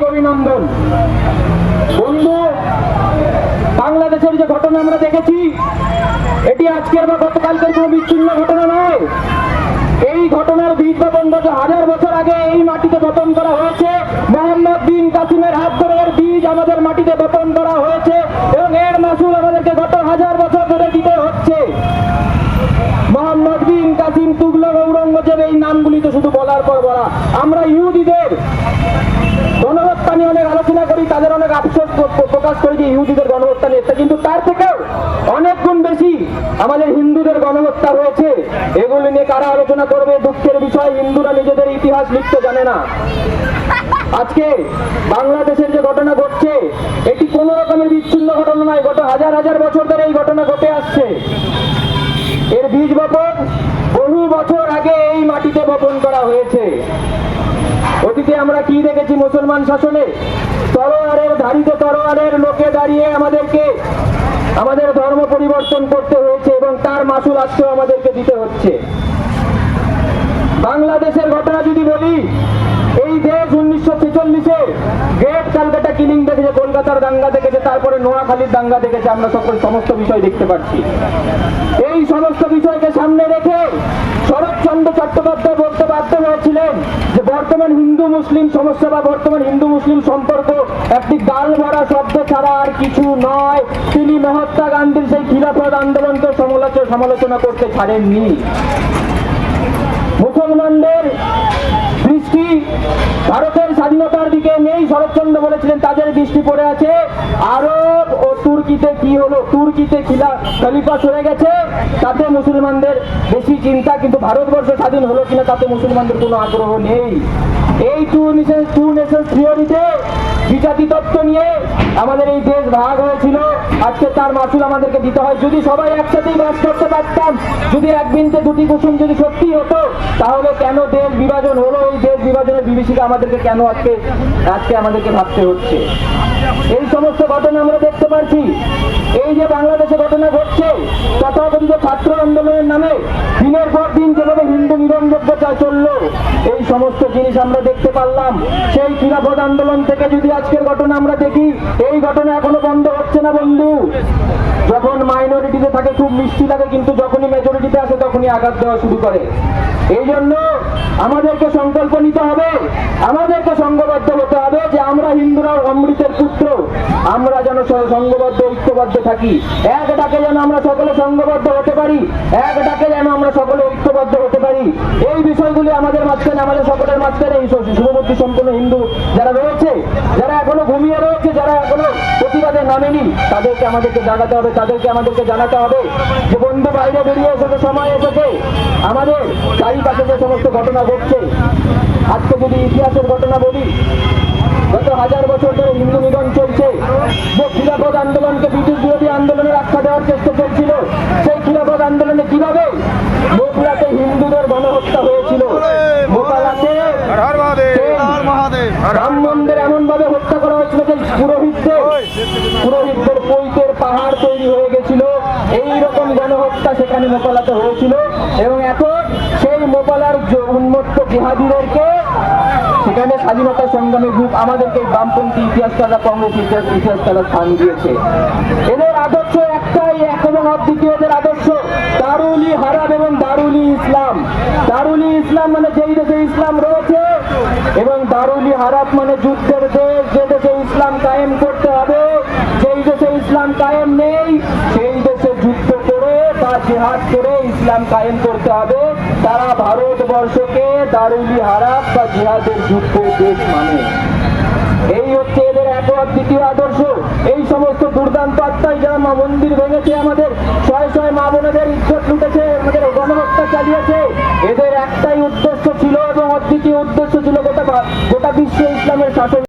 আন্তরিক অভিনন্দন। বন্ধু, বাংলাদেশের যে ঘটনা আমরা দেখেছি, এটি আজকের বা গতকালকের কোনো বিচ্ছিন্ন ঘটনা নয়। এই ঘটনার বীজ বপন 1000 বছর আগে এই মাটিতে বপন করা হয়েছে। মোহাম্মদ বিন কাসিমের হাত ধরে এর বীজ আমাদের মাটিতে বপন করা হয়েছে এবং এর মাসুল আমাদেরকে গত 1000 বছর ধরে দিতে হচ্ছে। মোহাম্মদ বিন কাসিম, তুগলক, ঔরঙ্গজেব, এই নামগুলি তো শুধু বলার পর বলা। আমরা ইহুদিদের গণহত্যা নিয়ে অনেক আলোচনা করি, তাদের অনেক আফসোস প্রকাশ করি যে ইহুদিদের গণহত্যা নিয়েছে, কিন্তু তার থেকেও অনেক গুণ বেশি আমাদের হিন্দুদের গণহত্যা হয়েছে। এগুলি নিয়ে কারা আলোচনা করবে? দুঃখের বিষয়, হিন্দুরা নিজেদের ইতিহাস লিখতে জানে না। আজকে বাংলাদেশের যে ঘটনা ঘটছে, এটি কোন রকমের বিচ্ছিন্ন ঘটনা নয়। গত হাজার হাজার বছর ধরে এই ঘটনা ঘটে আসছে। এর বীজ বপন বহু বছর আগে এই মাটিতে বপন করা হয়েছে। অতীতে আমরা কি দেখেছি? মুসলমান শাসনে তরোয়ারের ধারিতে তরোয়ারের লোকে দাঁড়িয়ে আমাদের ধর্ম পরিবর্তন করতে হয়েছে এবং তার মাসুল আজকেও আমাদেরকে দিতে হচ্ছে। বাংলাদেশের ঘটনা যদি বলি, এই দেশ 1946-এ গ্রেট ক্যালকাটা কিলিং দেখেছে, কলকাতার দাঙ্গা দেখেছে, তারপরে নোয়াখালীর দাঙ্গা দেখেছে। আমরা সমস্ত বিষয় দেখতে পাচ্ছি। এই সমস্ত বিষয়কে সামনে রেখে শরৎচন্দ্র চট্টোপাধ্যায় বলতে বাধ্য হয়েছিলেন যে বর্তমান হিন্দু মুসলিম সমস্যা বা বর্তমান হিন্দু মুসলিম সম্পর্ক একটি গাল ভরা শব্দ ছাড়া আর কিছু নয়। তিনি মহাত্মা গান্ধীর সেই খিলাফত আন্দোলনকে সমালোচনা করতে ছাড়েননি। মুসলমানদের দৃষ্টি ভারতের স্বাধীনতার দিকে নেই। শরৎচন্দ্র বলেছিলেন তাদের দৃষ্টি পড়ে আছে আরব ও তুর্কিতে। কি হলো? তুর্কিতে খলিফা সরে গেছে, তাতে মুসলমানদের বেশি চিন্তা, কিন্তু ভারতবর্ষ স্বাধীন হলো কিনা তাতে মুসলমানদের কোনো আগ্রহ নেই। এই টু নেশনস থিওরিতে বিজাতি তত্ত্ব নিয়ে আমাদের এই দেশ ভাগ হয়েছিল। আজকে তার মাসুল আমাদেরকে দিতে হয়। যদি সবাই একসাথেই বাস করতে পারতাম, যদি এক বিন্দে দুটি কুসুম যদি সত্যি হতো, তাহলে কেন দেশ বিভাজন হলো? এই দেশ বিভাজনের বিভীষিকা আমাদেরকে কেন আজকে আমাদেরকে ভাবতে হচ্ছে? এই সমস্ত ঘটনা আমরা দেখতে পাচ্ছি। এই যে বাংলাদেশে ঘটনা ঘটছে, তথাকথিত ছাত্র আন্দোলনের নামে দিনের পর দিন যেভাবে হিন্দু নিরঞ্জকতা চললো, এই সমস্ত জিনিস আমরা দেখতে পারলাম। সেই খিলাফত আন্দোলন থেকে যদি আজকের ঘটনা আমরা দেখি, এই ঘটনা এখনো বন্ধ হচ্ছে না বন্ধু। যখন মাইনরিটিতে থাকে খুব মিষ্টি লাগে, কিন্তু যখনই মেজরিটিতে আসে তখনই আঘাত দেওয়া শুরু করে। এই জন্য আমাদেরকে সংকল্প নিতে হবে, আমাদেরকে সংঘবদ্ধ হতে হবে যে আমরা হিন্দুরা অমৃতের পুত্র। আমরা যেন সংঘবদ্ধ ঐক্যবদ্ধ থাকি। এক ডাকে যেন আমরা সকলে সংঘবদ্ধ হতে পারি, এক ডাকে যেন আমরা সকলে ঐক্যবদ্ধ হতে পারি। এই বিষয়গুলি আমাদের মাঝখানে, আমাদের সকলের মাঝখানে এই শুভবুদ্ধি সম্পন্ন হিন্দু যারা রয়েছে, যারা এখনো ঘুমিয়ে রয়েছে, যারা এখনো প্রতিবাদে নামেনি, তাদেরকে আমাদেরকে জানাতে হবে, তাদেরকে আমাদেরকে জানাতে হবে যে বন্ধু, বাইরে বেরিয়ে এসেছে, সময় এসেছে। আমাদের চারিপাশে যে সমস্ত ঘটনা ঘটছে, আজকে যদি ইতিহাসের ঘটনা বলি, গত 1000 বছর ধরে হিন্দু নিধন চলছে। যে খিলাফত আন্দোলনকে ব্রিটিশ বিরোধী আন্দোলনের আখ্যা দেওয়ার চেষ্টা চলছিল, সেই খিলাফত আন্দোলনে কিভাবে মোগলাতে হিন্দুদের গণহত্যা হয়েছিল। মোকালাতে ব্রাহ্মণদের এমন ভাবে হত্যা করা হয়েছিল যে পুরোহিতদের পৈতের পাহাড় তৈরি হয়ে গেছিল। এইরকম গণহত্যা সেখানে মোকালাতে হয়েছিল এবং এখন সেই মোকালার উন্মত্ত জিহাদিদেরকে সেখানে স্বাধীনতা সংগ্রামের গ্রুপ আমাদেরকে বামপন্থী ইতিহাসকাররা, কংগ্রেস ইতিহাসকাররা স্থান দিয়েছে। এদের আদর্শ একটাই, এক এবং অদ্বিতীয়। এদের আদর্শ দারুল-ই হারাব এবং দারুল-ই ইসলাম। দারুল-ই ইসলাম মানে যেই দেশে ইসলাম রয়েছে, এবং দারুল-ই হারাব মানে যুদ্ধের দেশ, যে দেশে ইসলাম কায়েম করতে হবে। যেই দেশে ইসলাম কায়েম নেই, সেই দেশে যুদ্ধ করে বা জিহাদ করে ইসলাম কায়েম করতে হবে। তারা ভারতবর্ষকে দারুল-ই হারাব বা জিহাদের যুদ্ধের দেশ মানে। এই হচ্ছে এদের এক দ্বিতীয় আদর্শ। এই সমস্ত দুর্দান্ত আত্মাই যারা মন্দির ভেঙেছে, আমাদের শয়ে শয়ে মা বোনেদের ইজ্জত লুটেছে, আমাদের গণহত্যা চালিয়েছে, এদের একটাই উদ্দেশ্য ছিল এবং অদ্বিতীয় উদ্দেশ্য ছিল গোটা বিশ্বে ইসলামের শাসন।